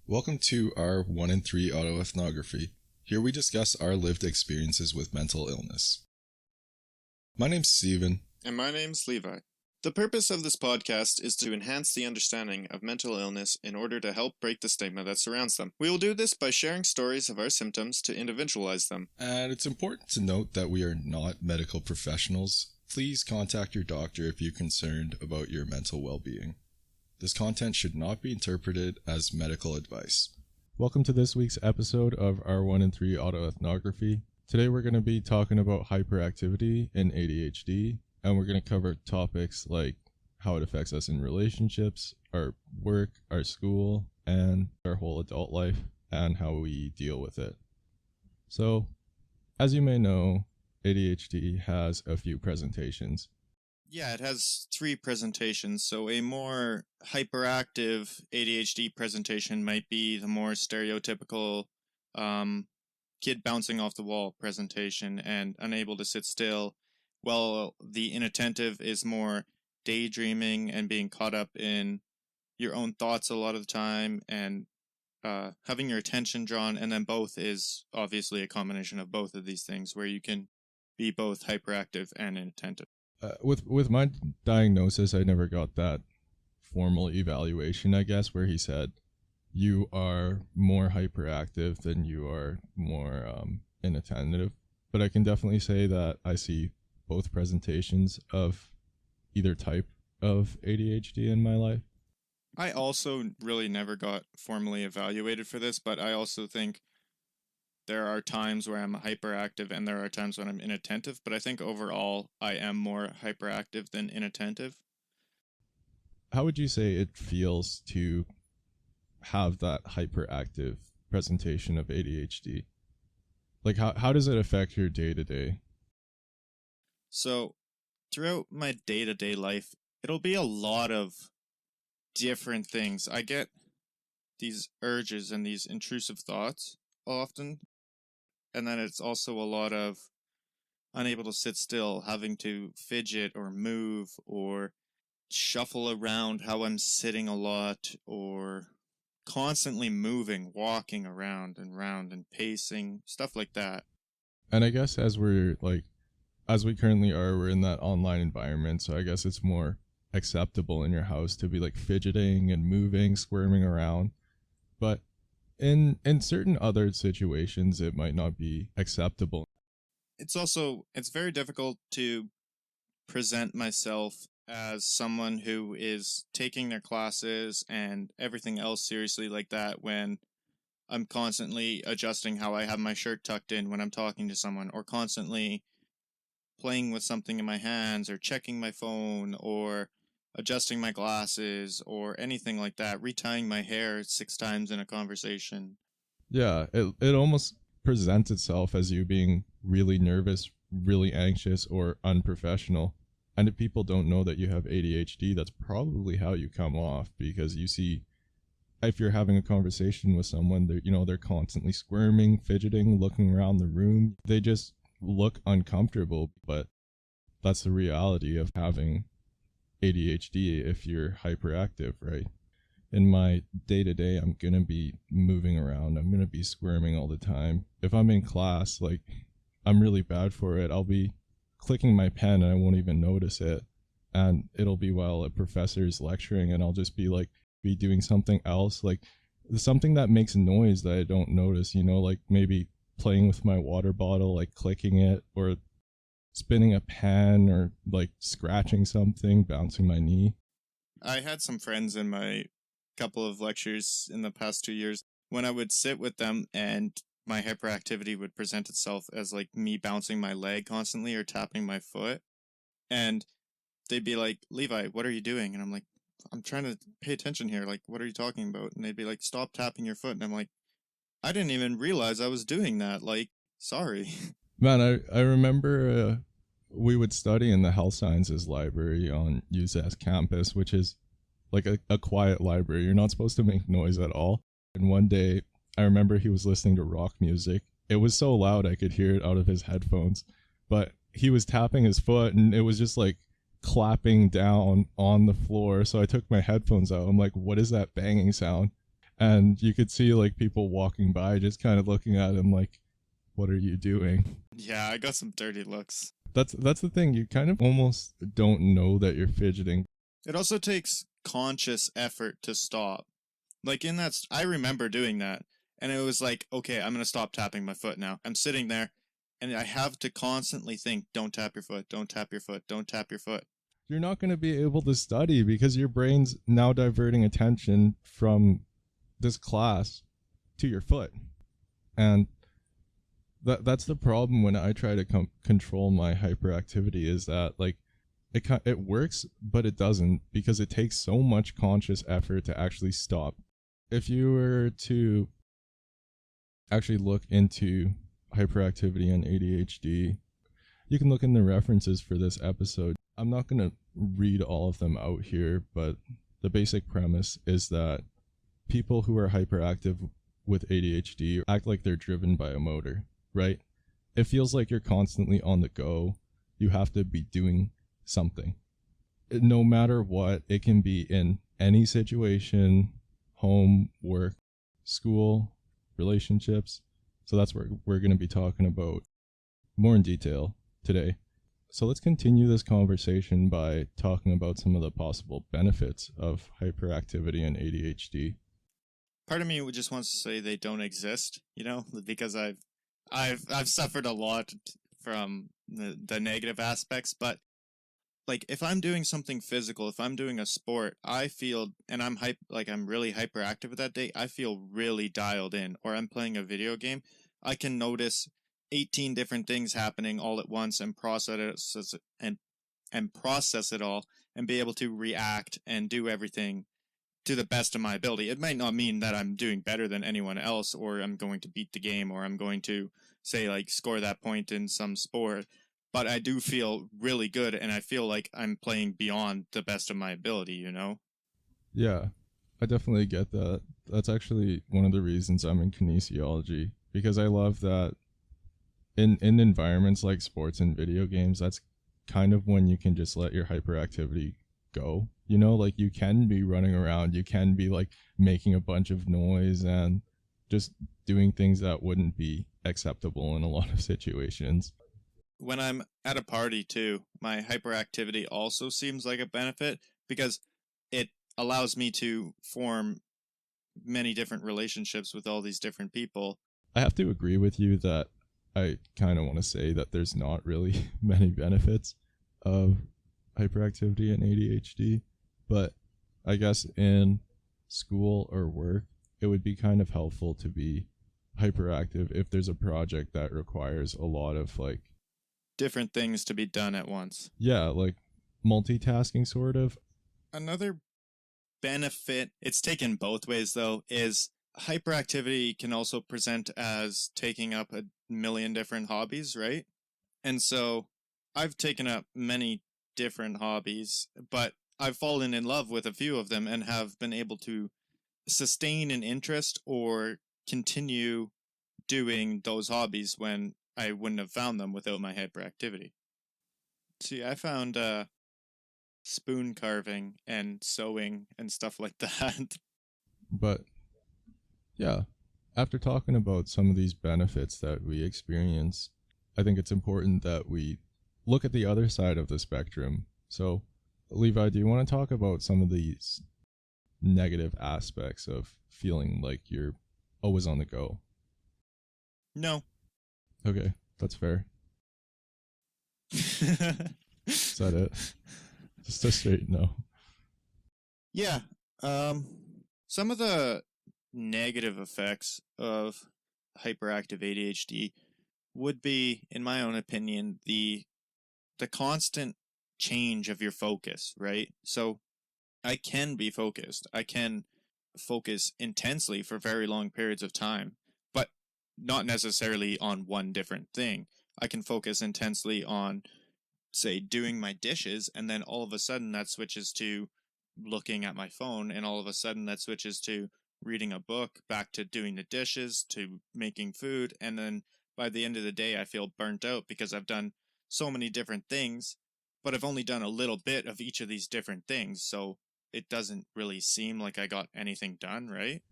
Welcome to our 1 in 3 autoethnography. Here we discuss our lived experiences with mental illness. My name's Steven. And my name's Levi. The purpose of this podcast is to enhance the understanding of mental illness in order to help break the stigma that surrounds them. We will do this by sharing stories of our symptoms to individualize them. And it's important to note that we are not medical professionals. Please contact your doctor if you're concerned about your mental well-being. This content should not be interpreted as medical advice. Welcome to this week's episode of our 1 in 3 autoethnography. Today we're going to be talking about hyperactivity and ADHD, and we're going to cover topics like how it affects us in relationships, our work, our school, and our whole adult life, and how we deal with it. So, as you may know, ADHD has a few presentations. Yeah, it has 3 presentations, so a more hyperactive ADHD presentation might be the more stereotypical kid bouncing off the wall presentation and unable to sit still, while the inattentive is more daydreaming and being caught up in your own thoughts a lot of the time and having your attention drawn, and then both is obviously a combination of both of these things where you can be both hyperactive and inattentive. With my diagnosis, I never got that formal evaluation, I guess, where he said you are more hyperactive than you are more inattentive. But I can definitely say that I see both presentations of either type of ADHD in my life. I also really never got formally evaluated for this, but I also think there are times where I'm hyperactive and there are times when I'm inattentive, but I think overall I am more hyperactive than inattentive. How would you say it feels to have that hyperactive presentation of ADHD? Like, how does it affect your day-to-day? So, throughout my day-to-day life, it'll be a lot of different things. I get these urges and these intrusive thoughts often. And then it's also a lot of unable to sit still, having to fidget or move or shuffle around how I'm sitting a lot, or constantly moving, walking around and round and pacing, stuff like that. And I guess as we currently are, we're in that online environment, so I guess it's more acceptable in your house to be like fidgeting and moving, squirming around. But in certain other situations, it might not be acceptable. It's very difficult to present myself as someone who is taking their classes and everything else seriously like that when I'm constantly adjusting how I have my shirt tucked in when I'm talking to someone, or constantly playing with something in my hands, or checking my phone, or adjusting my glasses, or anything like that, retying my hair 6 times in a conversation. Yeah, it almost presents itself as you being really nervous, really anxious, or unprofessional. And if people don't know that you have ADHD, that's probably how you come off, because you see, if you're having a conversation with someone, they're constantly squirming, fidgeting, looking around the room. They just look uncomfortable, but that's the reality of having ADHD if you're hyperactive, right? In my day-to-day, I'm going to be moving around. I'm going to be squirming all the time. If I'm in class, like, I'm really bad for it. I'll be clicking my pen and I won't even notice it. And it'll be while a professor's lecturing and I'll just be doing something else, like something that makes noise that I don't notice, like maybe playing with my water bottle, like clicking it, or spinning a pen, or like scratching something, bouncing my knee. I had some friends in my couple of lectures in the past 2 years when I would sit with them and my hyperactivity would present itself as like me bouncing my leg constantly or tapping my foot. And they'd be like, "Levi, what are you doing?" And I'm like, "I'm trying to pay attention here. Like, what are you talking about?" And they'd be like, "Stop tapping your foot." And I'm like, "I didn't even realize I was doing that. Like, sorry." Man, I remember we would study in the Health Sciences library on USask campus, which is like a quiet library. You're not supposed to make noise at all. And one day, I remember he was listening to rock music. It was so loud I could hear it out of his headphones. But he was tapping his foot, and it was just like clapping down on the floor. So I took my headphones out. I'm like, what is that banging sound? And you could see like people walking by just kind of looking at him like, what are you doing? Yeah, I got some dirty looks. That's the thing. You kind of almost don't know that you're fidgeting. It also takes conscious effort to stop. Like in that, I remember doing that, and it was like, okay, I'm gonna stop tapping my foot now. I'm sitting there, and I have to constantly think, don't tap your foot, don't tap your foot, don't tap your foot. You're not going to be able to study because your brain's now diverting attention from this class to your foot. And that's the problem when I try to control my hyperactivity, is that like it works, but it doesn't, because it takes so much conscious effort to actually stop. If you were to actually look into hyperactivity and ADHD, you can look in the references for this episode. I'm not going to read all of them out here, but the basic premise is that people who are hyperactive with ADHD act like they're driven by a motor, right? It feels like you're constantly on the go. You have to be doing something. No matter what, it can be in any situation, home, work, school, relationships. So that's what we're going to be talking about more in detail today. So let's continue this conversation by talking about some of the possible benefits of hyperactivity and ADHD. Part of me just wants to say they don't exist, because I've suffered a lot from the negative aspects, but like if I'm doing something physical, if I'm doing a sport, I feel, and I'm I'm really hyperactive that day, I feel really dialed in. Or I'm playing a video game, I can notice 18 different things happening all at once and process it and process it all and be able to react and do everything to the best of my ability. It might not mean that I'm doing better than anyone else, or I'm going to beat the game, or I'm going to say like score that point in some sport, but I do feel really good, and I feel like I'm playing beyond the best of my ability, Yeah, I definitely get that. That's actually one of the reasons I'm in kinesiology, because I love that in environments like sports and video games, that's kind of when you can just let your hyperactivity go. Like you can be running around, you can be like making a bunch of noise and just doing things that wouldn't be acceptable in a lot of situations. When I'm at a party too, my hyperactivity also seems like a benefit because it allows me to form many different relationships with all these different people. I have to agree with you that I kind of want to say that there's not really many benefits of hyperactivity and ADHD, but I guess in school or work, it would be kind of helpful to be hyperactive if there's a project that requires a lot of like different things to be done at once. Yeah, like multitasking sort of. Another benefit, it's taken both ways though, is hyperactivity can also present as taking up a million different hobbies, right? And so I've taken up many different hobbies, but I've fallen in love with a few of them and have been able to sustain an interest or continue doing those hobbies when I wouldn't have found them without my hyperactivity. See, I found spoon carving and sewing and stuff like that. But yeah, after talking about some of these benefits that we experience, I think it's important that we look at the other side of the spectrum. So, Levi, do you want to talk about some of these negative aspects of feeling like you're always on the go? No. Okay, that's fair. Is that it? Just a straight no. Yeah. Some of the negative effects of hyperactive ADHD would be, in my own opinion, the constant change of your focus, right? So I can be focused. I can focus intensely for very long periods of time, but not necessarily on one different thing. I can focus intensely on, say, doing my dishes, and then all of a sudden that switches to looking at my phone, and all of a sudden that switches to reading a book, back to doing the dishes, to making food, and then by the end of the day I feel burnt out because I've done so many different things, but I've only done a little bit of each of these different things, so it doesn't really seem like I got anything done, right?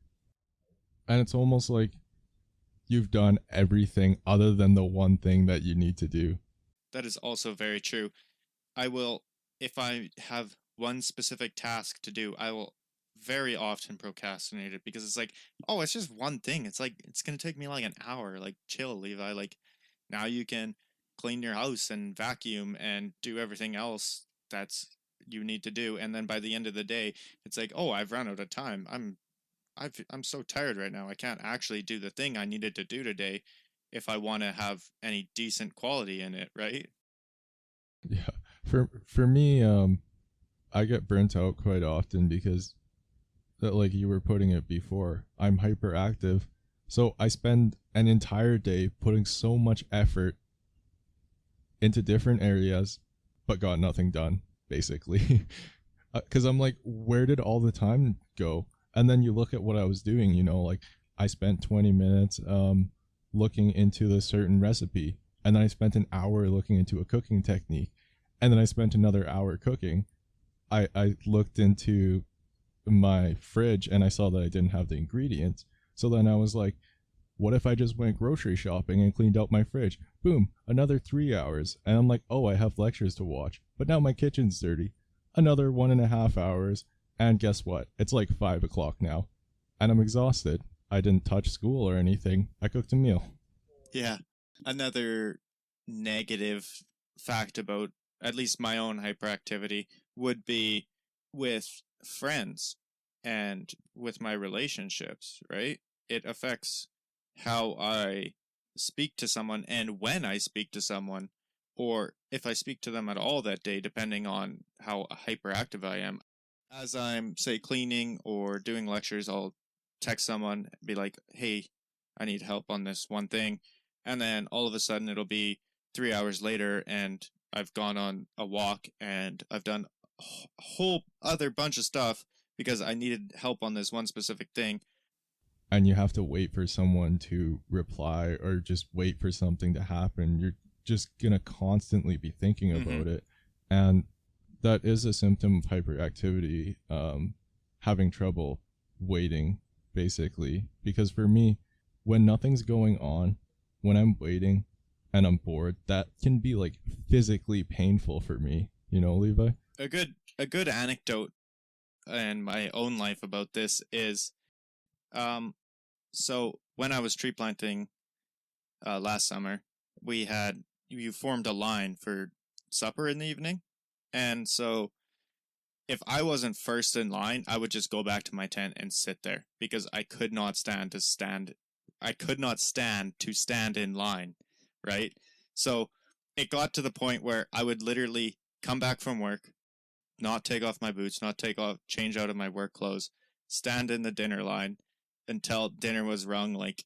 And it's almost like you've done everything other than the one thing that you need to do. That is also very true. I will, if I have one specific task to do, I will very often procrastinate it because it's like, oh, it's just one thing. It's like, it's going to take me like an hour. Like, chill, Levi. Like, now you can clean your house and vacuum and do everything else that's you need to do. And then by the end of the day, it's like, oh, I've run out of time. I'm so tired right now. I can't actually do the thing I needed to do today if I want to have any decent quality in it, right? Yeah. For me, I get burnt out quite often because that, like you were putting it before, I'm hyperactive. So I spend an entire day putting so much effort into different areas, but got nothing done, basically. Because I'm like, where did all the time go? And then you look at what I was doing, like I spent 20 minutes looking into the certain recipe, and then I spent an hour looking into a cooking technique, and then I spent another hour cooking. I looked into my fridge and I saw that I didn't have the ingredients. So then I was like, what if I just went grocery shopping and cleaned out my fridge? Boom, another 3 hours. And I'm like, oh, I have lectures to watch, but now my kitchen's dirty. Another 1.5 hours. And guess what? It's like 5 o'clock now. And I'm exhausted. I didn't touch school or anything. I cooked a meal. Yeah. Another negative fact about at least my own hyperactivity would be with friends and with my relationships, right? It affects how I speak to someone and when I speak to someone, or if I speak to them at all that day, depending on how hyperactive I am. As I'm, say, cleaning or doing lectures, I'll text someone, be like, hey, I need help on this one thing. And then all of a sudden it'll be 3 hours later and I've gone on a walk and I've done a whole other bunch of stuff because I needed help on this one specific thing. And you have to wait for someone to reply or just wait for something to happen. You're just going to constantly be thinking about it. And that is a symptom of hyperactivity, having trouble waiting, basically. Because for me, when nothing's going on, when I'm waiting and I'm bored, that can be like physically painful for me. Levi? A good anecdote in my own life about this is, so when I was tree planting last summer, you formed a line for supper in the evening. And so if I wasn't first in line, I would just go back to my tent and sit there because I could not stand to stand in line, right? So it got to the point where I would literally come back from work, not take off my boots, change out of my work clothes, stand in the dinner line until dinner was rung like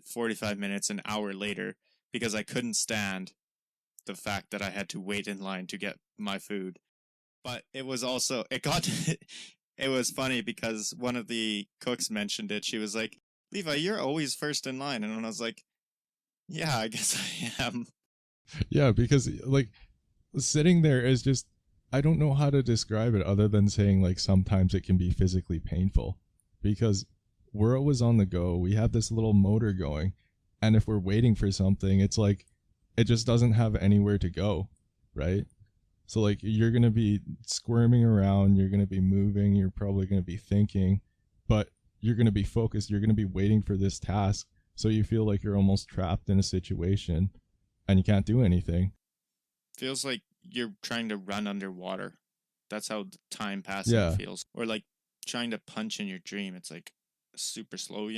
45 minutes, an hour later, because I couldn't stand the fact that I had to wait in line to get my food. But it was also, it was funny because one of the cooks mentioned it. She was like, Levi, you're always first in line. And I was like, yeah, I guess I am. Yeah, because like sitting there is just, I don't know how to describe it other than saying like sometimes it can be physically painful because we're always on the go. We have this little motor going. And if we're waiting for something, it's like, it just doesn't have anywhere to go, right? So like you're going to be squirming around, you're going to be moving, you're probably going to be thinking, but you're going to be focused, you're going to be waiting for this task. So you feel like you're almost trapped in a situation and you can't do anything. Feels like you're trying to run underwater. That's how the time passing feels. Or like trying to punch in your dream. It's like super slow,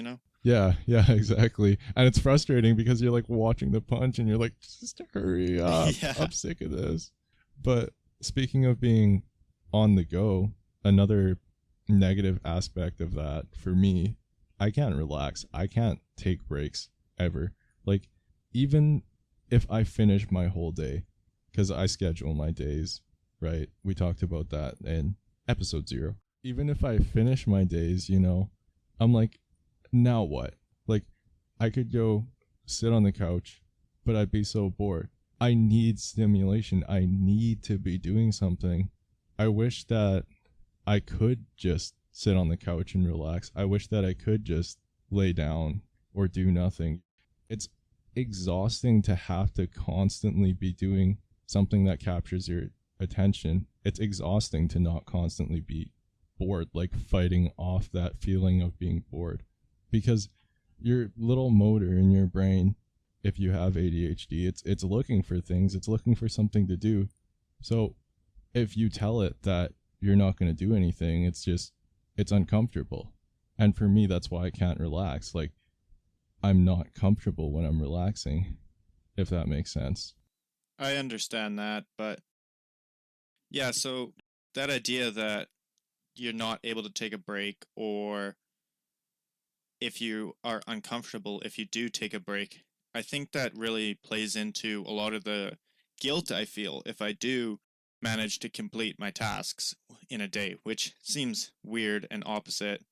Yeah, exactly. And it's frustrating because you're like watching the punch and you're like, just hurry up. Yeah. I'm sick of this. But speaking of being on the go, another negative aspect of that for me, I can't relax. I can't take breaks ever. Like, even if I finish my whole day, because I schedule my days, right? We talked about that in episode 0. Even if I finish my days, I'm like, now what? Like, I could go sit on the couch, but I'd be so bored. I need stimulation. I need to be doing something. I wish that I could just sit on the couch and relax. I wish that I could just lay down or do nothing. It's exhausting to have to constantly be doing something that captures your attention. It's exhausting to not constantly be bored, like fighting off that feeling of being bored. Because your little motor in your brain, if you have ADHD, it's looking for things, it's looking for something to do. So if you tell it that you're not going to do anything, it's uncomfortable. And for me, that's why I can't relax. Like, I'm not comfortable when I'm relaxing, if that makes sense. I understand that, but yeah, so that idea that you're not able to take a break, or if you are uncomfortable if you do take a break, I think that really plays into a lot of the guilt I feel if I do manage to complete my tasks in a day, which seems weird and opposite.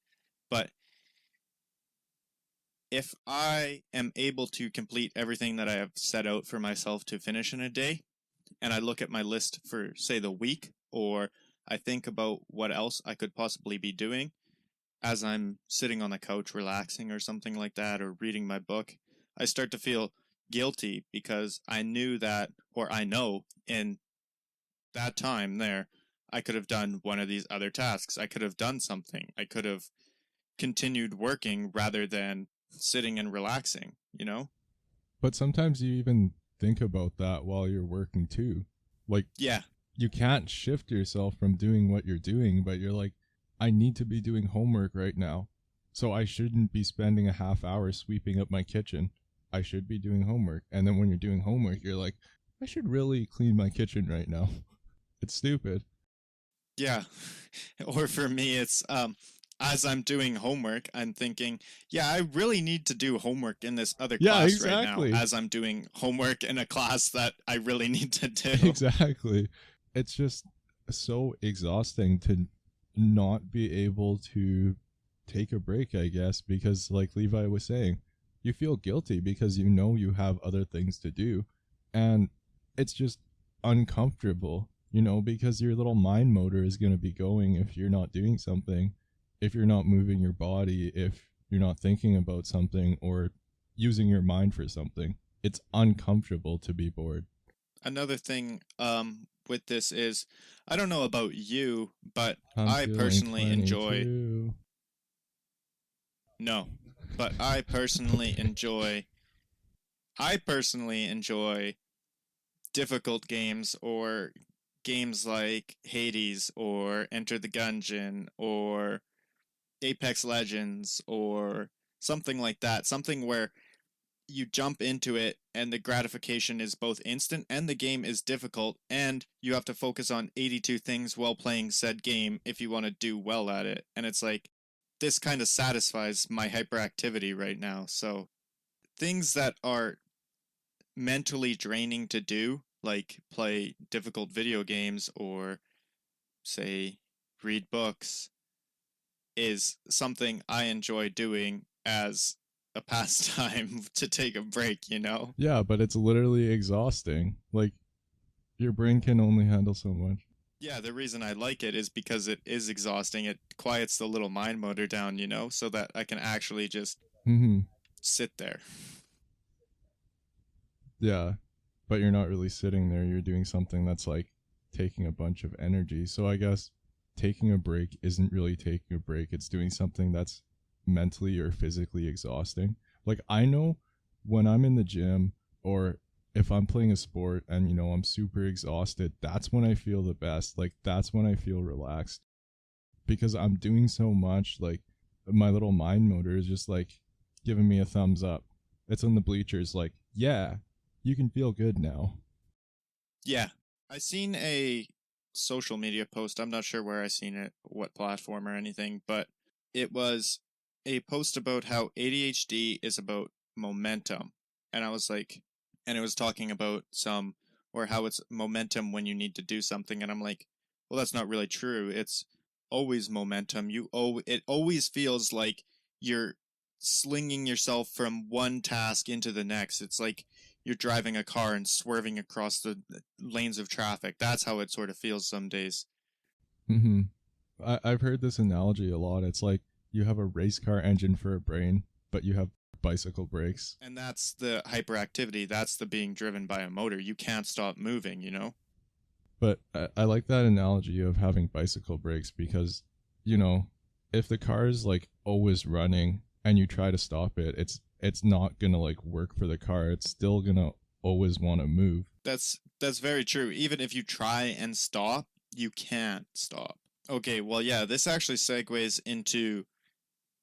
But if I am able to complete everything that I have set out for myself to finish in a day, and I look at my list for, say, the week, or I think about what else I could possibly be doing as I'm sitting on the couch relaxing or something like that, or reading my book, I start to feel guilty because I knew that, or I know in that time there, I could have done one of these other tasks. I could have done something. I could have continued working rather than sitting and relaxing, you know? But sometimes you even think about that while you're working too. Like, Yeah. you can't shift yourself from doing what you're doing, but you're like, I need to be doing homework right now. So I shouldn't be spending a half hour sweeping up my kitchen. I should be doing homework. And then when you're doing homework, you're like, I should really clean my kitchen right now. It's stupid. Yeah. Or for me, it's as I'm doing homework, I'm thinking, yeah, I really need to do homework in this other class right now, as I'm doing homework in a class that I really need to do. Exactly. It's just so exhausting to not be able to take a break, I guess, because like Levi was saying, you feel guilty because you know you have other things to do. And it's just uncomfortable, because your little mind motor is going to be going if you're not doing something, if you're not moving your body, if you're not thinking about something or using your mind for something. It's uncomfortable to be bored. Another thing with this is, I don't know about you, but I feeling personally enjoy 22. no, but I personally enjoy difficult games, or games like Hades or Enter the Gungeon or Apex Legends or something like that. Something where you jump into it and the gratification is both instant and the game is difficult, and you have to focus on 82 things while playing said game if you want to do well at it. And it's like, this kind of satisfies my hyperactivity right now. So things that are mentally draining to do, like play difficult video games or, say, read books, is something I enjoy doing as a pastime to take a break, you know? Yeah, but it's literally exhausting. Like, your brain can only handle so much. Yeah, the reason I like it is because it is exhausting. It quiets the little mind motor down, you know, so that I can actually just sit there. Yeah, but you're not really sitting there. You're doing something that's like taking a bunch of energy. So I guess taking a break isn't really taking a break. It's doing something that's mentally or physically exhausting. Like, I know when I'm in the gym or if I'm playing a sport and, I'm super exhausted, that's when I feel the best. Like, that's when I feel relaxed because I'm doing so much. Like, my little mind motor is just like giving me a thumbs up. It's in the bleachers, like, yeah, you can feel good now. Yeah. I seen a social media post. I'm not sure where I seen it, what platform or anything, but it was a post about how ADHD is about momentum. And I was like, and it was talking about or how it's momentum when you need to do something. And I'm like, well, that's not really true. It's always momentum. It always feels like you're slinging yourself from one task into the next. It's like you're driving a car and swerving across the lanes of traffic. That's how it sort of feels some days. I've heard this analogy a lot. It's like you have a race car engine for a brain, but you have bicycle brakes. And that's the hyperactivity. That's the being driven by a motor. You can't stop moving, you know? But I like that analogy of having bicycle brakes because, you know, if the car is like always running and you try to stop it, it's not gonna like work for the car. It's still gonna always want to move. That's very true. Even if you try and stop, you can't stop. Okay, well, yeah, this actually segues into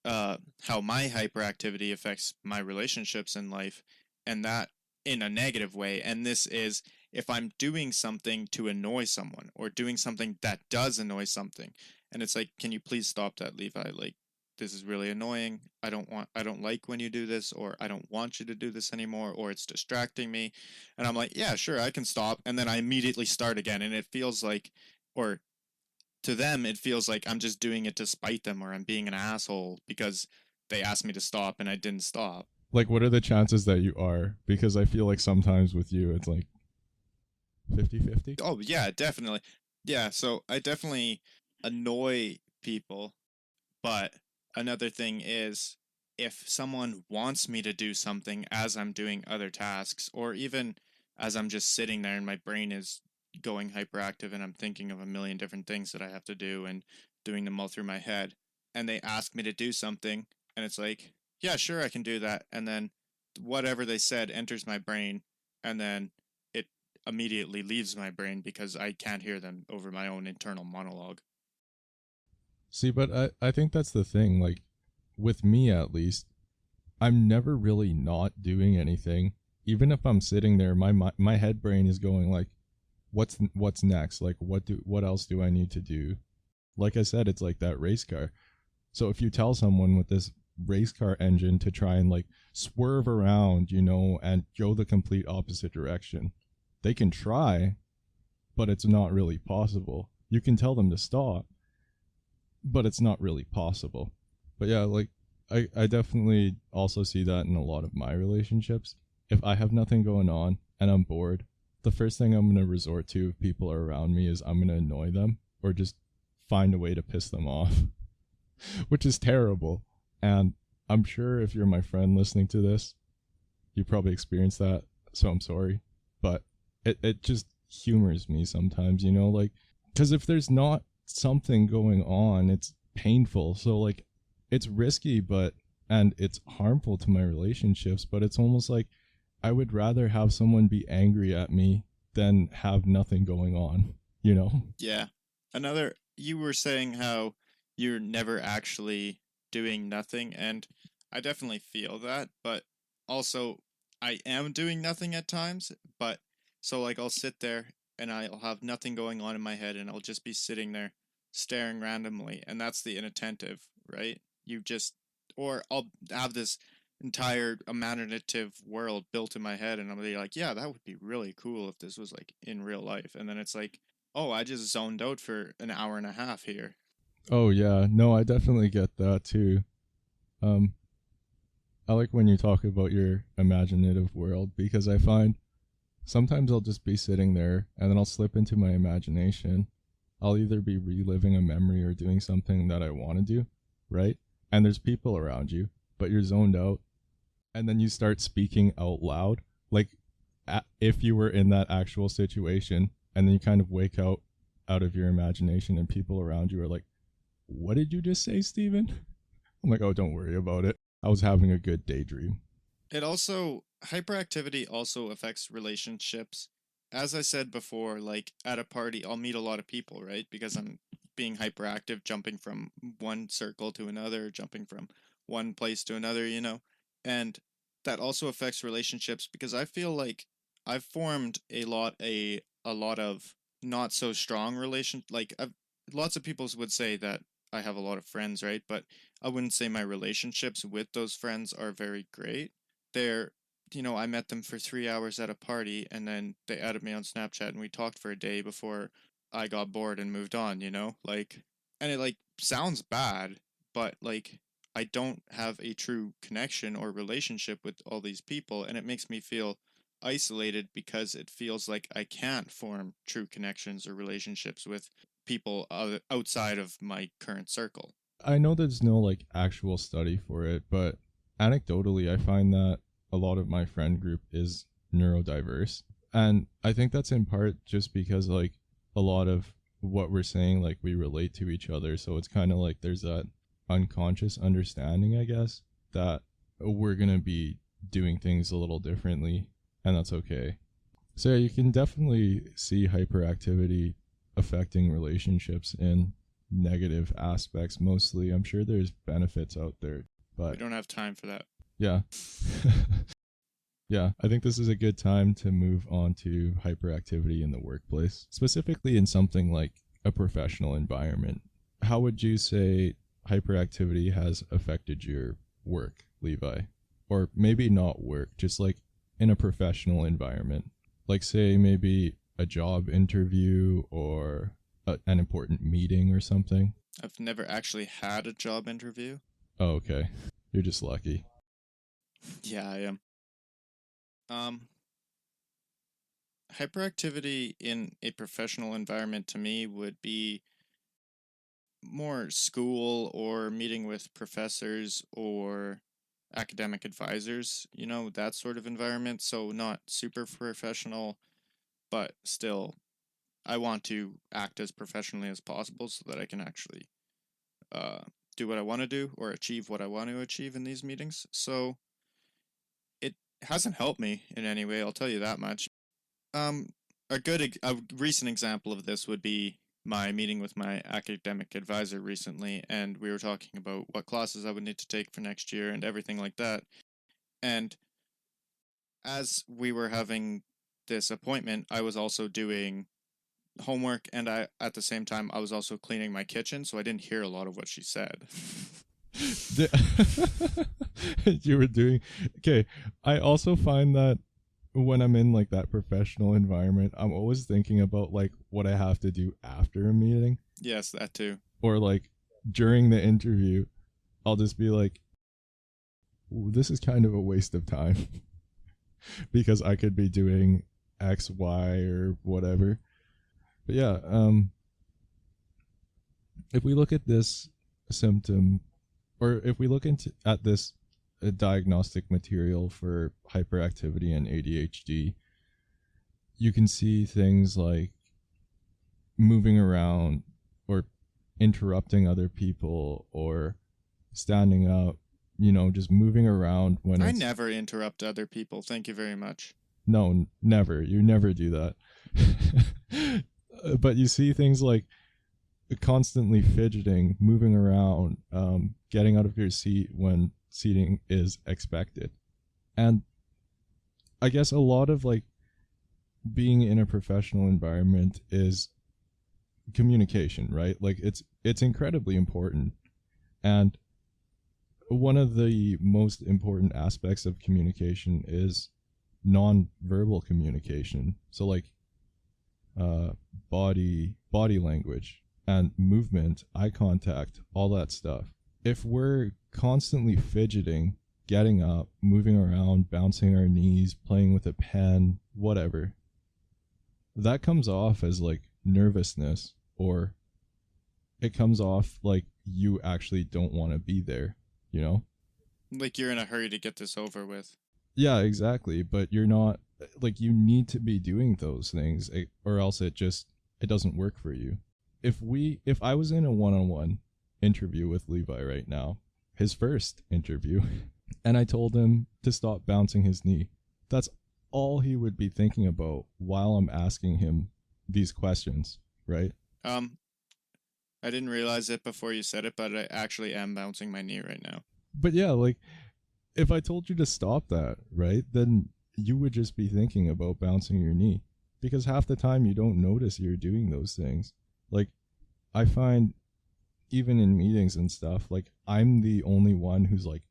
how my hyperactivity affects my relationships in life, and that in a negative way. And this is if I'm doing something to annoy someone or doing something that does annoy something, and it's like, can you please stop that, Levi? Like, this is really annoying. I don't like when you do this, or I don't want you to do this anymore, or it's distracting me. And I'm like, yeah, sure, I can stop. And then I immediately start again. And it feels like, or to them, it feels like I'm just doing it to spite them, or I'm being an asshole because they asked me to stop and I didn't stop. Like, what are the chances that you are? Because I feel like sometimes with you, it's like 50-50. Oh, yeah, definitely. Yeah, so I definitely annoy people, but another thing is if someone wants me to do something as I'm doing other tasks, or even as I'm just sitting there and my brain is going hyperactive and I'm thinking of a million different things that I have to do and doing them all through my head, and they ask me to do something, and it's like, yeah, sure, I can do that. And then whatever they said enters my brain, and then it immediately leaves my brain because I can't hear them over my own internal monologue. See, but I think that's the thing. Like, with me at least, I'm never really not doing anything. Even if I'm sitting there, my head brain is going like, what's next? Like, what else do I need to do? Like I said, it's like that race car. So if you tell someone with this race car engine to try and like swerve around, you know, and go the complete opposite direction, they can try, but it's not really possible. You can tell them to stop, but it's not really possible. But yeah, like I definitely also see that in a lot of my relationships. If I have nothing going on and I'm bored, the first thing I'm going to resort to if people are around me is I'm going to annoy them or just find a way to piss them off, which is terrible. And I'm sure if you're my friend listening to this, you probably experienced that. So I'm sorry. But it just humors me sometimes, you know, like, because if there's not something going on, it's painful. So like, it's risky, and it's harmful to my relationships, but it's almost like I would rather have someone be angry at me than have nothing going on, you know? Yeah. You were saying how you're never actually doing nothing, and I definitely feel that, but also I am doing nothing at times, but so like I'll sit there and I'll have nothing going on in my head and I'll just be sitting there staring randomly, and that's the inattentive, right? Or I'll have this entire imaginative world built in my head and I'll be like, yeah, that would be really cool if this was like in real life. And then it's like, oh, I just zoned out for an hour and a half here. Oh yeah, no, I definitely get that too. Um, I like when you talk about your imaginative world because I find sometimes I'll just be sitting there and then I'll slip into my imagination. I'll either be reliving a memory or doing something that I want to do, right? And there's people around you, but you're zoned out. And then you start speaking out loud, like if you were in that actual situation, and then you kind of wake out of your imagination and people around you are like, what did you just say, Steven? I'm like, oh, don't worry about it. I was having a good daydream. Hyperactivity also affects relationships. As I said before, like at a party, I'll meet a lot of people, right? Because I'm being hyperactive, jumping from one circle to another, jumping from one place to another, you know? And that also affects relationships because I feel like I've formed a lot of not so strong lots of people would say that I have a lot of friends, right? But I wouldn't say my relationships with those friends are very great. They're, I met them for 3 hours at a party and then they added me on Snapchat and we talked for a day before I got bored and moved on, Like, and it like sounds bad, but like I don't have a true connection or relationship with all these people, and it makes me feel isolated because it feels like I can't form true connections or relationships with people outside of my current circle. I know there's no like actual study for it, but anecdotally, I find that a lot of my friend group is neurodiverse. And I think that's in part just because, like, a lot of what we're saying, like, we relate to each other. So it's kind of like there's that unconscious understanding, I guess, that we're going to be doing things a little differently, and that's okay. So yeah, you can definitely see hyperactivity affecting relationships in negative aspects mostly. I'm sure there's benefits out there, but We don't have time for that. yeah. Yeah, I think this is a good time to move on to hyperactivity in the workplace, specifically in something like a professional environment. How would you say hyperactivity has affected your work, Levi? Or maybe not work, just like in a professional environment. Like, say, maybe a job interview or an important meeting or something. I've never actually had a job interview. Oh, okay. You're just lucky. Yeah, I am. Hyperactivity in a professional environment to me would be more school or meeting with professors or academic advisors, that sort of environment. So not super professional, but still, I want to act as professionally as possible so that I can actually do what I want to do or achieve what I want to achieve in these meetings. So it hasn't helped me in any way, I'll tell you that much. A recent example of this would be my meeting with my academic advisor recently, and we were talking about what classes I would need to take for next year and everything like that. And as we were having this appointment, I was also doing homework, and at the same time I was also cleaning my kitchen, so I didn't hear a lot of what she said. You were doing okay. I also find that when I'm in like that professional environment, I'm always thinking about like what I have to do after a meeting. Yes, that too. Or like during the interview, I'll just be like, this is kind of a waste of time because I could be doing X, Y, or whatever. But yeah, if we look at this symptom, or if we look at this diagnostic material for hyperactivity and ADHD, you can see things like moving around or interrupting other people or standing up, just moving around when I never interrupt other people. Thank you very much. No, never. You never do that. But you see things like constantly fidgeting, moving around, getting out of your seat when seating is expected. And I guess a lot of like being in a professional environment is communication, right? Like it's incredibly important. And one of the most important aspects of communication is non-verbal communication. So like body language and movement, eye contact, all that stuff. If we're constantly fidgeting, getting up, moving around, bouncing our knees, playing with a pen, whatever, that comes off as like nervousness, or it comes off like you actually don't want to be there, Like you're in a hurry to get this over with. Yeah, exactly. But you're not, like, you need to be doing those things, or else it doesn't work for you. If I was in a one-on-one interview with Levi right now, his first interview, and I told him to stop bouncing his knee, that's all he would be thinking about while I'm asking him these questions, right? I didn't realize it before you said it, but I actually am bouncing my knee right now. But yeah, like, if I told you to stop that, right, then you would just be thinking about bouncing your knee, because half the time you don't notice you're doing those things. Like, I find even in meetings and stuff, like, I'm the only one who's like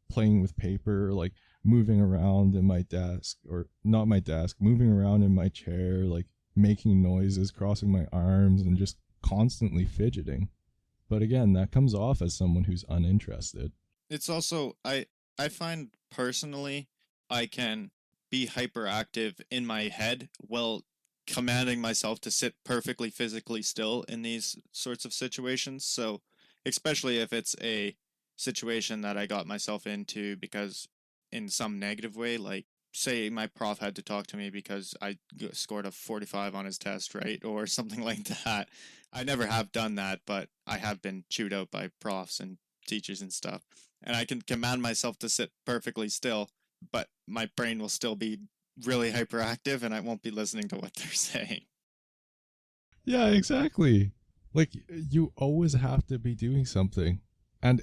playing with paper, like moving around in my desk, or not my desk, moving around in my chair, like making noises, crossing my arms, and just constantly fidgeting. But again, that comes off as someone who's uninterested. It's also, I find personally I can be hyperactive in my head while commanding myself to sit perfectly physically still in these sorts of situations. So especially if it's a situation that I got myself into because in some negative way, like say my prof had to talk to me because I scored a 45 on his test, right? Or something like that. I never have done that, but I have been chewed out by profs and teachers and stuff. And I can command myself to sit perfectly still, but my brain will still be really hyperactive and I won't be listening to what they're saying. Yeah, exactly. Like, you always have to be doing something. And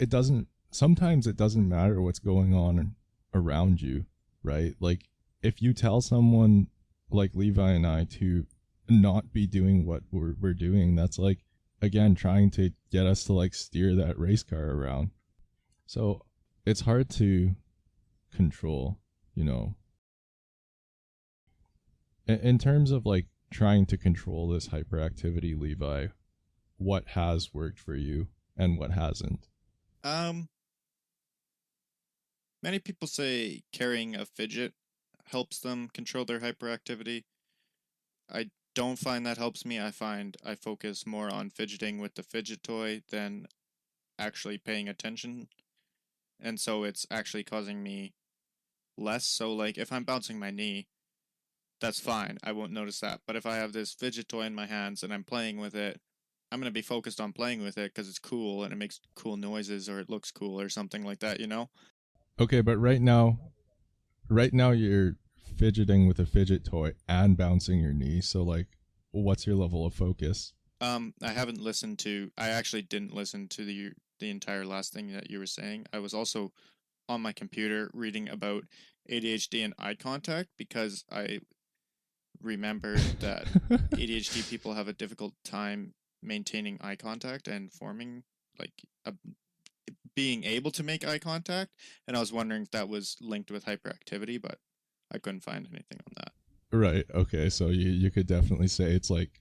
sometimes it doesn't matter what's going on around you, right? Like, if you tell someone like Levi and I to not be doing what we're doing, that's like, again, trying to get us to like steer that race car around. So it's hard to control, you know. In terms of like trying to control this hyperactivity, Levi, what has worked for you and what hasn't? Many people say carrying a fidget helps them control their hyperactivity. I don't find that helps me. I find I focus more on fidgeting with the fidget toy than actually paying attention. And so it's actually causing me less. So, like, if I'm bouncing my knee, that's fine. I won't notice that. But if I have this fidget toy in my hands and I'm playing with it, I'm going to be focused on playing with it because it's cool and it makes cool noises or it looks cool or something like that, you know? Okay, but right now you're fidgeting with a fidget toy and bouncing your knee. So like, what's your level of focus? I actually didn't listen to the entire last thing that you were saying. I was also on my computer reading about ADHD and eye contact because I remembered that ADHD people have a difficult time maintaining eye contact and forming like being able to make eye contact, and I was wondering if that was linked with hyperactivity, but I couldn't find anything on that. Right. Okay. So you could definitely say it's like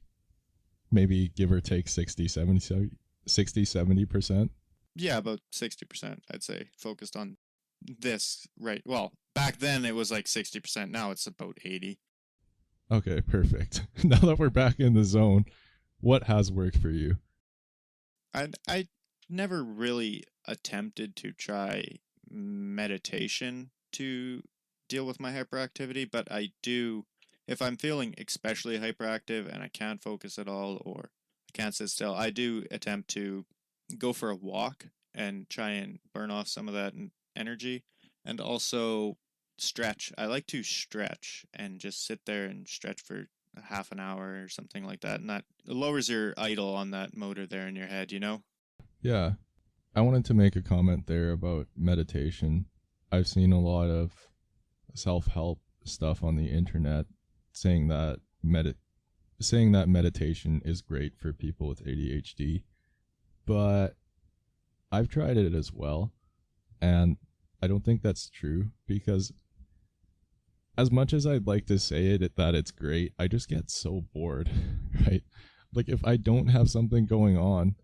maybe give or take 60-70%. Yeah, about 60%, I'd say, focused on this, right? Well, back then it was like 60%. Now it's about 80. Okay, perfect. Now that we're back in the zone, what has worked for you? I never really attempted to try meditation to deal with my hyperactivity, but I do, if I'm feeling especially hyperactive and I can't focus at all or I can't sit still, I do attempt to go for a walk and try and burn off some of that energy and also stretch. I like to stretch and just sit there and stretch for a half an hour or something like that. And that lowers your idle on that motor there in your head, you know? Yeah. I wanted to make a comment there about meditation. I've seen a lot of self-help stuff on the internet saying that meditation is great for people with ADHD, but I've tried it as well, and I don't think that's true because as much as I'd like to say that it's great, I just get so bored, right? Like if I don't have something going on,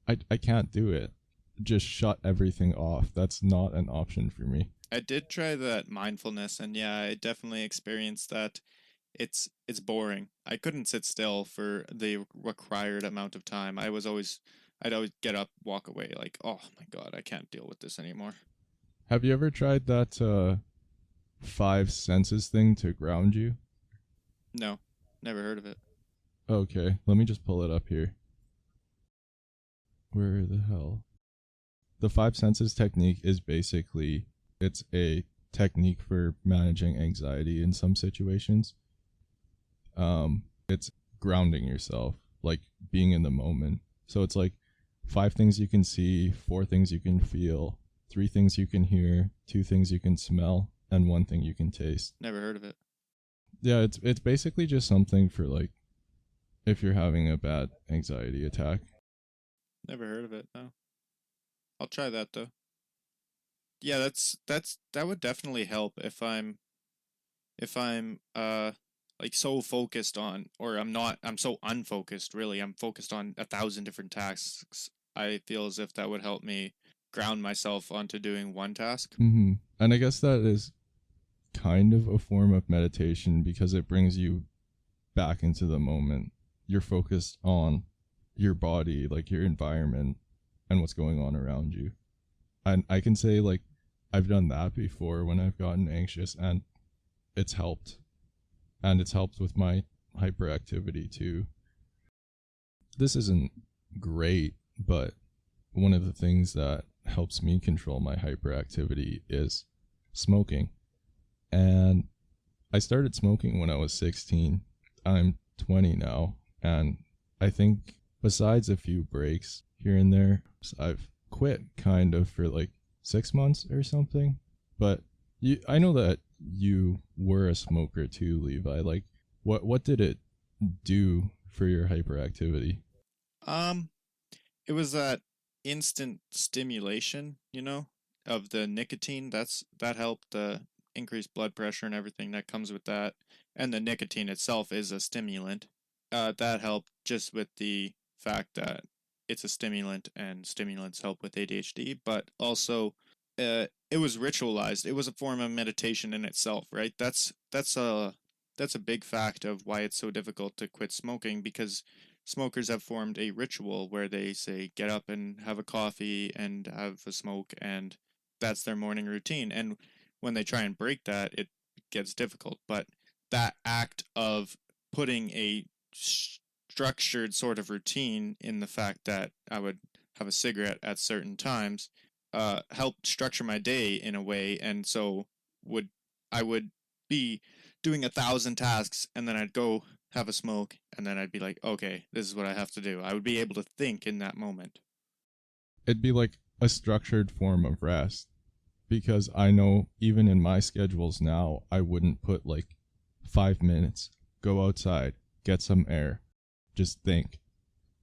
I can't do it. Just shut everything off. That's not an option for me. I did try that mindfulness, and yeah, I definitely experienced that. It's boring. I couldn't sit still for the required amount of time. I'd always get up, walk away, like, oh my god, I can't deal with this anymore. Have you ever tried that 5 senses thing to ground you? No, never heard of it. Okay, let me just pull it up here. Where the hell? The 5 senses technique is basically, it's a technique for managing anxiety in some situations. It's grounding yourself, like being in the moment. So it's like 5 things you can see, 4 things you can feel, 3 things you can hear, 2 things you can smell, and 1 thing you can taste. Never heard of it. Yeah, it's basically just something for like if you're having a bad anxiety attack. Never heard of it. No. I'll try that though. Yeah, that would definitely help if I'm like so focused on, or I'm so unfocused really. I'm focused on 1,000 different tasks. I feel as if that would help me ground myself onto doing one task. Mm-hmm. And I guess that is kind of a form of meditation because it brings you back into the moment. You're focused on your body, like your environment and what's going on around you. And I can say, like, I've done that before when I've gotten anxious, and it's helped. And it's helped with my hyperactivity too. This isn't great, but one of the things that helps me control my hyperactivity is smoking. And I started smoking when I was 16. I'm 20 now, and I think besides a few breaks here and there, I've quit kind of for like 6 months or something. But I know that you were a smoker too, Levi. Like, what did it do for your hyperactivity? It was that instant stimulation, of the nicotine. That helped the increased blood pressure and everything that comes with that. And the nicotine itself is a stimulant. That helped just with the fact that it's a stimulant and stimulants help with ADHD, but also it was ritualized. It was a form of meditation in itself, right? That's a big fact of why it's so difficult to quit smoking, because smokers have formed a ritual where they say get up and have a coffee and have a smoke, and that's their morning routine. And when they try and break that, it gets difficult. But that act of putting a structured sort of routine in the fact that I would have a cigarette at certain times helped structure my day in a way, and so I would be doing 1,000 tasks, and then I'd go have a smoke, and then I'd be like, okay, this is what I have to do. I would be able to think in that moment. It'd be like a structured form of rest, because I know even in my schedules now, I wouldn't put like 5 minutes, go outside, get some air, just think.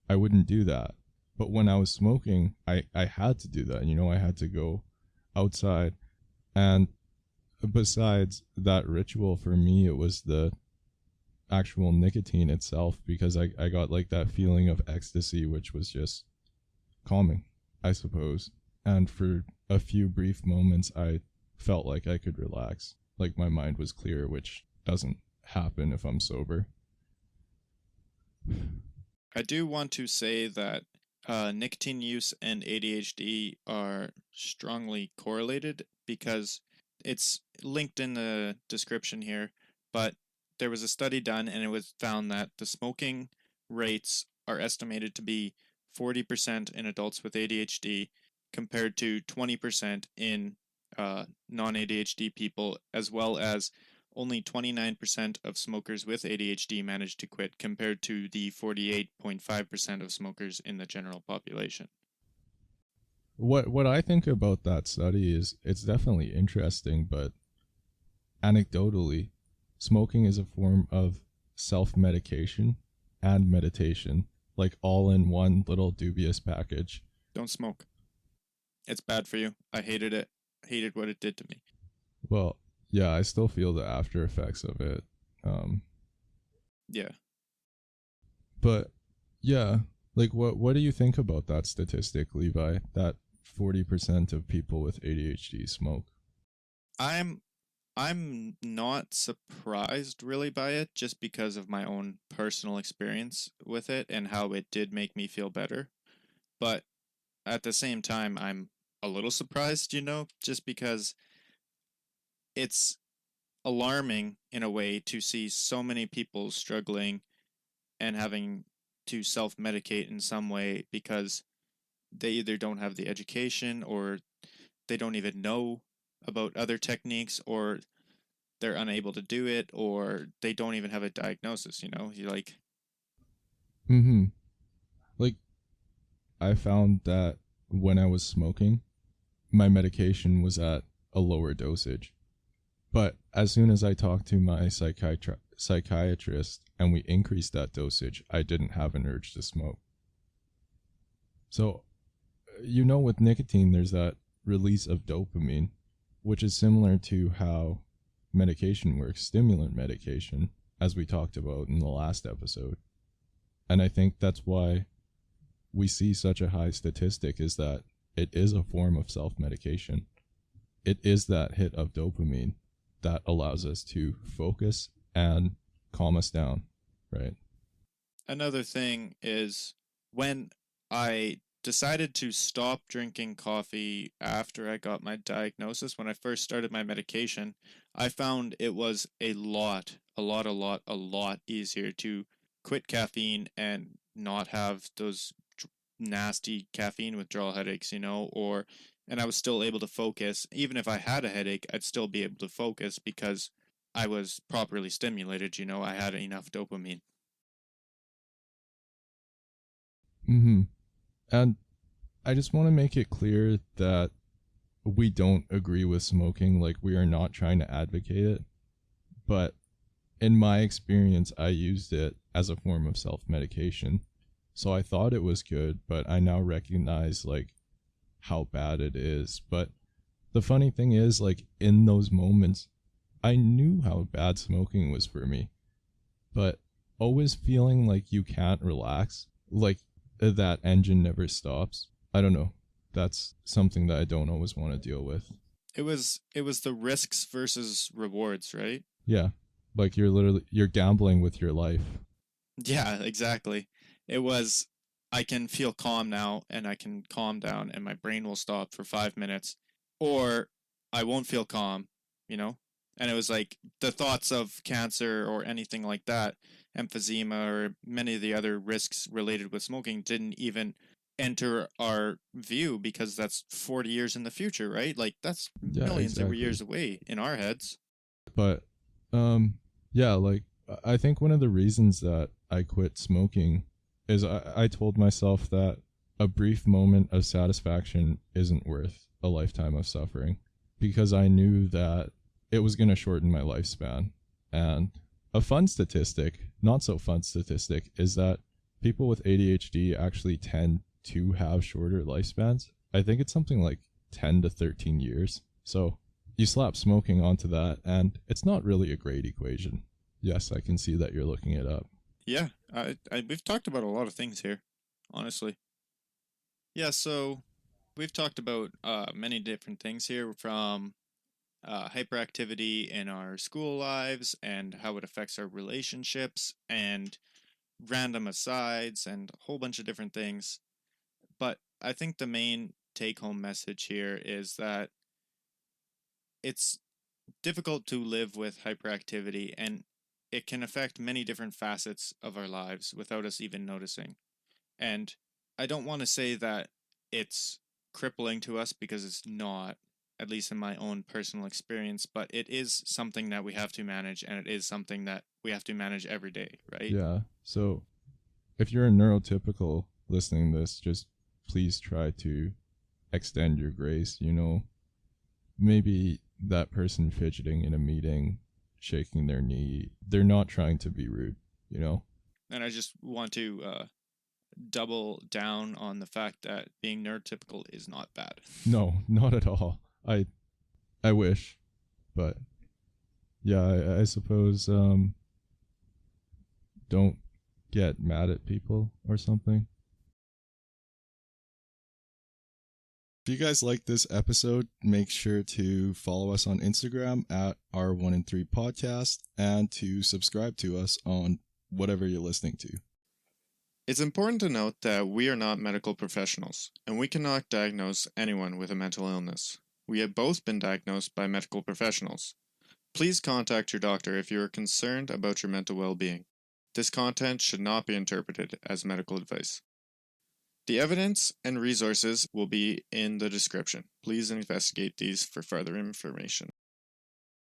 I wouldn't do that. But when I was smoking, I had to do that. I had to go outside. And besides that ritual, for me, it was the actual nicotine itself, because I got like that feeling of ecstasy, which was just calming, I suppose. And for a few brief moments, I felt like I could relax, like my mind was clear, which doesn't happen if I'm sober. I do want to say that nicotine use and ADHD are strongly correlated, because it's linked in the description here, but there was a study done and it was found that the smoking rates are estimated to be 40% in adults with ADHD compared to 20% in non-ADHD people, as well as only 29% of smokers with ADHD managed to quit compared to the 48.5% of smokers in the general population. What I think about that study is it's definitely interesting, but anecdotally, smoking is a form of self-medication and meditation, like all in one little dubious package. Don't smoke. It's bad for you. I hated it. Hated what it did to me. Well, yeah, I still feel the after effects of it. Yeah. But yeah, like what do you think about that statistic, Levi? That 40% of people with ADHD smoke. I'm not surprised really by it, just because of my own personal experience with it and how it did make me feel better. But at the same time, I'm a little surprised, just because it's alarming in a way to see so many people struggling and having to self-medicate in some way, because they either don't have the education, or they don't even know about other techniques, or they're unable to do it, or they don't even have a diagnosis. You're like, Mm-hmm. Like, I found that when I was smoking, my medication was at a lower dosage. But as soon as I talked to my psychiatrist and we increased that dosage, I didn't have an urge to smoke. So, with nicotine, there's that release of dopamine, which is similar to how medication works, stimulant medication, as we talked about in the last episode. And I think that's why we see such a high statistic, is that it is a form of self-medication. It is that hit of dopamine that allows us to focus and calm us down, right? another thing is, when I decided to stop drinking coffee after I got my diagnosis. When I first started my medication, I found it was a lot easier to quit caffeine and not have those nasty caffeine withdrawal headaches, and I was still able to focus. Even if I had a headache, I'd still be able to focus because I was properly stimulated, I had enough dopamine. Mm-hmm. And I just want to make it clear that we don't agree with smoking. Like, we are not trying to advocate it. But in my experience, I used it as a form of self-medication. So I thought it was good, but I now recognize, like, how bad it is. But the funny thing is, like, in those moments, I knew how bad smoking was for me. But always feeling like you can't relax, like that engine never stops. I don't know. That's something that I don't always want to deal with. It was the risks versus rewards, right? Yeah. Like, you're gambling with your life. Yeah, exactly. It was, I can feel calm now and I can calm down and my brain will stop for 5 minutes, or I won't feel calm, And it was like the thoughts of cancer or anything like that, emphysema or many of the other risks related with smoking didn't even enter our view because that's 40 years in the future, right? Like that's millions of years away in our heads. But yeah, like, I think one of the reasons that I quit smoking is I told myself that a brief moment of satisfaction isn't worth a lifetime of suffering, because I knew that it was going to shorten my lifespan. And a fun statistic, not so fun statistic, is that people with ADHD actually tend to have shorter lifespans. I think it's something like 10 to 13 years. So you slap smoking onto that, and it's not really a great equation. Yes, I can see that you're looking it up. Yeah, we've talked about a lot of things here, honestly. Yeah, so we've talked about many different things here, from hyperactivity in our school lives and how it affects our relationships and random asides and a whole bunch of different things. But I think the main take-home message here is that it's difficult to live with hyperactivity, and it can affect many different facets of our lives without us even noticing. And I don't want to say that it's crippling to us, because it's not, at least in my own personal experience, but it is something that we have to manage, and it is something that we have to manage every day, right? Yeah. So if you're a neurotypical listening to this, just please try to extend your grace. Maybe that person fidgeting in a meeting, shaking their knee, they're not trying to be rude, And I just want to double down on the fact that being neurotypical is not bad. No, not at all. I wish, but yeah, I suppose don't get mad at people or something. If you guys like this episode, make sure to follow us on Instagram at our1and3 podcast and to subscribe to us on whatever you're listening to. It's important to note that we are not medical professionals, and we cannot diagnose anyone with a mental illness. We have both been diagnosed by medical professionals. Please contact your doctor if you are concerned about your mental well-being. This content should not be interpreted as medical advice. The evidence and resources will be in the description. Please investigate these for further information.